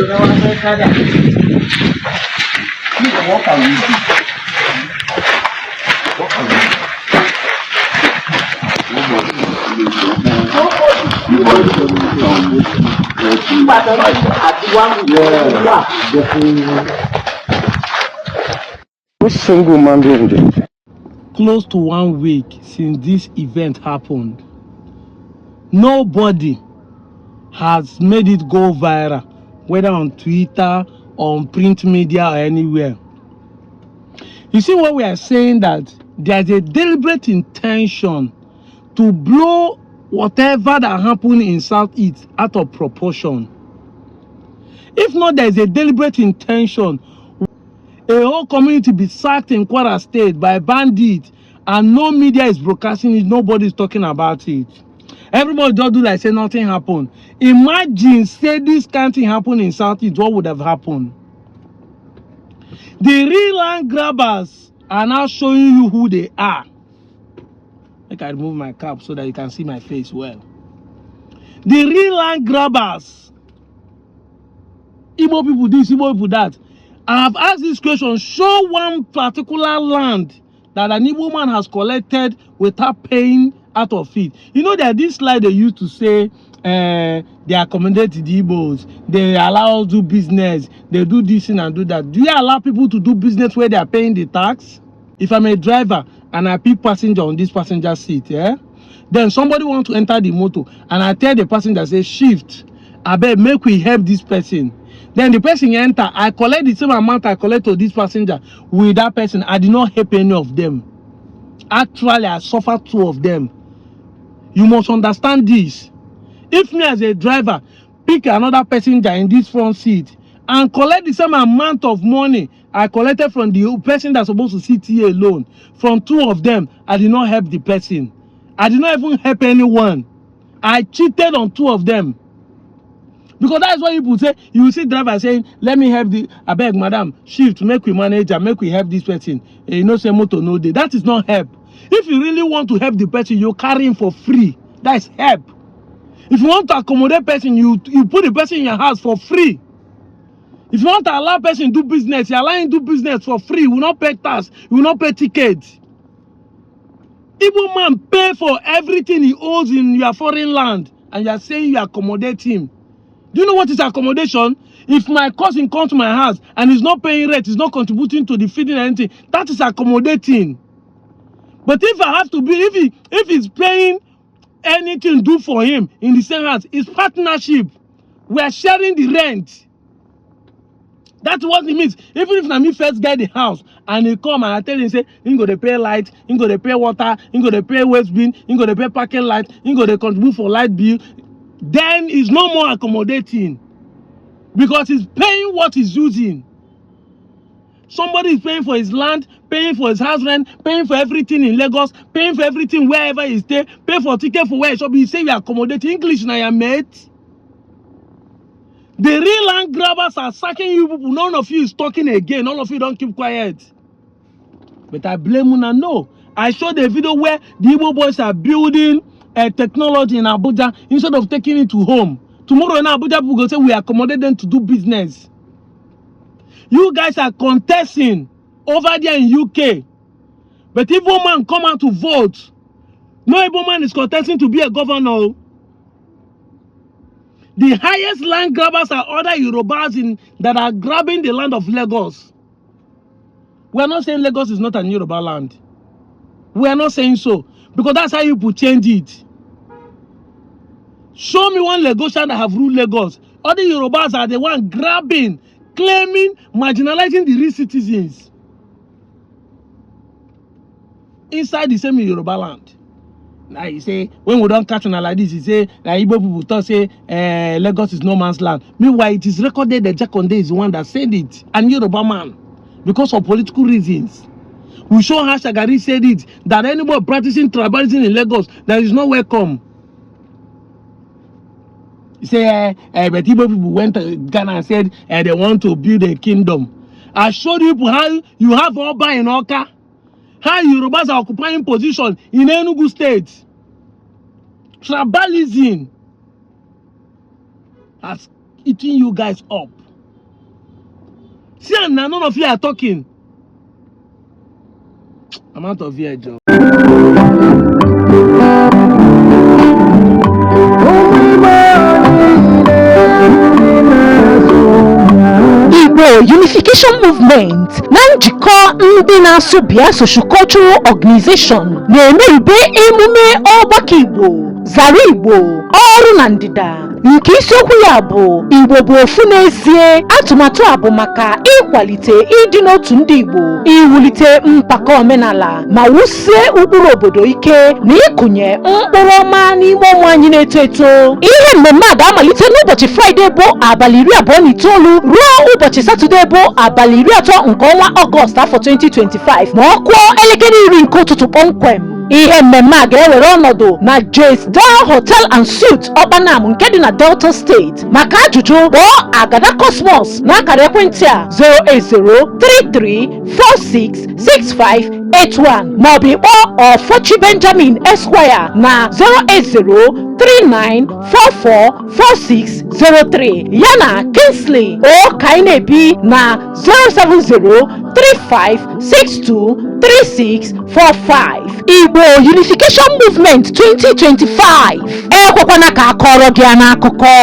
Which single man being there? Close to 1 week since this event happened, nobody has made it go viral, whether on Twitter, on print media, or anywhere. You see what we are saying, that there's a deliberate intention to blow whatever that happened in Southeast out of proportion. If not, there's a deliberate intention. A whole community be sacked in Kwara State by bandits, and no media is broadcasting it, nobody is talking about it. Everybody just do like say nothing happened. Imagine say this kind of thing happened in Southeast, what would have happened? The real land grabbers are now showing you who they are. Make I remove my cap so that you can see my face well. The real land grabbers, Igbo people this, Igbo people that. I have asked this question: show one particular land that an Igbo man has collected without paying out of it. You know that this slide they used to say they accommodate the Igbos, they allow us to do business, they do this and do that. Do you allow people to do business where they are paying the tax? If I'm a driver and I pick passenger on this passenger seat, then somebody want to enter the motor and I tell the passenger, say shift, I bet make we help this person. Then the person enter, I collect the same amount I collect to this passenger with that person. I did not help any of them. Actually, I suffered 2 of them. You must understand this. If me as a driver pick another passenger in this front seat and collect the same amount of money I collected from the person that's supposed to sit here alone, from 2 of them, I did not help the person. I did not even help anyone. I cheated on 2 of them. Because that's what people say. You will see driver saying, let me help the, I beg madam, shift, make we manage and make we help this person. You know, say motor no day. That is not help. If you really want to help the person, you carry him for free. That is help. If you want to accommodate person, you put the person in your house for free. If you want to allow person do business, you allow him do business for free. You will not pay tax. You will not pay tickets. Igbo man pay for everything he owes in your foreign land, and you are saying you accommodate him. Do you know what is accommodation? If my cousin comes to my house and he's not paying rent, he's not contributing to the feeding and anything, that is accommodating. But if I have to be, if he's paying anything do for him in the same house, it's partnership. We are sharing the rent. That's what it means. Even if Nami first get the house and he come and I tell him, say, he go to pay light, he go to pay water, he go to pay waste bin, he go to pay parking light, he go to contribute for light bill, then it's no more accommodating. Because he's paying what he's using. Somebody is paying for his land, paying for his house rent, paying for everything in Lagos, paying for everything wherever he stay, pay for ticket for where he should be. He say you accommodate. English na your mate. The real land grabbers are sacking you people. None of you is talking again. All of you don't keep quiet. But I blame Una. No. I showed the video where the Igbo boys are building a technology in Abuja instead of taking it to home. Tomorrow in Abuja, people go say we accommodate them to do business. You guys are contesting over there in UK. But Igbo man come out to vote. No Igbo man is contesting to be a governor. The highest land grabbers are other Yorubas that are grabbing the land of Lagos. We are not saying Lagos is not a Yoruba land. We are not saying so. Because that's how you put change it. Show me one Lagosian that have ruled Lagos. Other Yorubas are the one grabbing, claiming, marginalizing the real citizens inside the same Yoruba land. Now you say, when we don't catch on like this, you say, like Igbo people talk, say, Lagos is no man's land. Meanwhile, it is recorded that Jakonde is the one that said it, and Yoruba man, because of political reasons. We show how Shagari said it, that anybody practicing tribalism in Lagos, that is not welcome. You say, but Igbo people went to Ghana and said they want to build a kingdom. I showed you how you have Oba in Oka, how Yorubas are occupying position in Enugu State. Tribalism has eaten you guys up. See, and none of you are talking. I'm out of here, Joe. Unification Movement na njikọ ndị na-asụ bịa socio-cultural organization na-emerube emume ọgbakọ Igbo zara Igbo ọrụ na ndịda nke isiokwu ya bụ Igbo bụ ofu n'ezie. Atụmatụ a bụ maka ịkwalite ịdị n'otu ndị Igbo, iwulite mpako omenala ma wusie ụkpụrụ obodo ike na ịkụnye mkpụrụ ọma n'ime ụmụ anyị na-eto eto. Ihe mmemme a ga-amalite n'ụbọchị Fraịde bụ abalị 29 ruo ụbọchị Satọde bụ abalị 30 nke ọnwa Ọgọst afọ 2025 ma ọ kụọ elekere 10 nke ụtụtụ kpọmkwem. Ihe mmemme a ga-ewere ọnọdụ na J-Star Hotel and Suites Ọkpanam nke dị na Delta State. Maka ajụjụ kpọọ Agada Cosmos n'akara ekwentị a 08033466581 maọbụ ịkpọọ Ọfọchi Benjamin Esquire na 08039444603 yana Kingsley Okainebi na 07035623645. Igbo Unification Movement 2025. Ekwekwana ka akọrọ gị n'akụkọ.